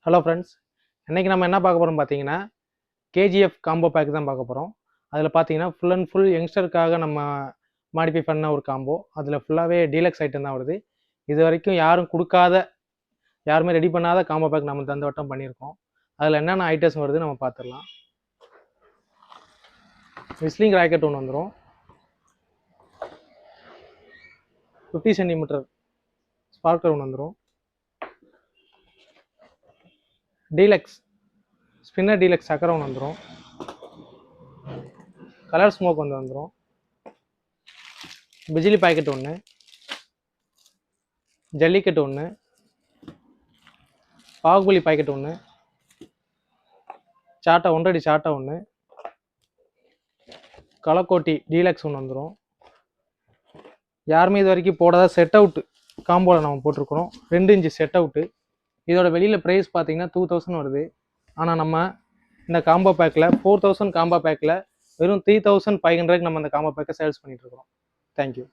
Hello friends, இன்றைக்கி நம்ம என்ன பார்க்க போகிறோம் பார்த்தீங்கன்னா, கேஜிஎஃப் காம்போ பேக் தான் பார்க்க போகிறோம். அதில் பார்த்தீங்கன்னா ஃபுல் அண்ட் ஃபுல் யங்ஸ்டருக்காக நம்ம மாடிஃபை பண்ண ஒரு காம்போ. அதில் ஃபுல்லாகவே டீலக்ஸ் ஐட்டம் தான் வருது. இது வரைக்கும் யாரும் கொடுக்காத, யாருமே ரெடி பண்ணாத காம்போ பேக் நம்ம இந்த வட்டம் பண்ணியிருக்கோம். அதில் என்னென்ன ஐட்டம்ஸ் வருது நம்ம பார்த்துடலாம். விஸ்லிங் ராக்கெட் ஒன்று வந்துடும், 50 சென்டிமீட்டர் ஸ்பார்க்கர் ஒன்று வந்துடும், டீலக்ஸ் ஸ்பின்னர் டீலக்ஸ் சக்கரை ஒன்று வந்துடும், கலர் ஸ்மோக் வந்துடும், பிஜிலி பாக்கெட் ஒன்று, ஜல்லிக்கட்டு ஒன்று, பாகுபலி பாக்கெட் ஒன்று, சாட்டை 1 அடி சாட்டை ஒன்று, கலக்கோட்டி டீலக்ஸ் ஒன்று வந்துடும். யாருமே இது வரைக்கும் போடாத செட் அவுட்டு காம்போவில் நம்ம போட்டிருக்கிறோம். 2 இன்ச்சு செட் அவுட்டு. இதோட வெளியில் ப்ரைஸ் பார்த்தீங்கன்னா 2000 வருது. ஆனால் நம்ம இந்த காம்போ பேக்கில் 4000 காம்போ பேக்கில் வெறும் 3500 நம்ம இந்த காம்போ பேக்கை சேல்ஸ் பண்ணிகிட்ருக்கோம். தேங்க்யூ.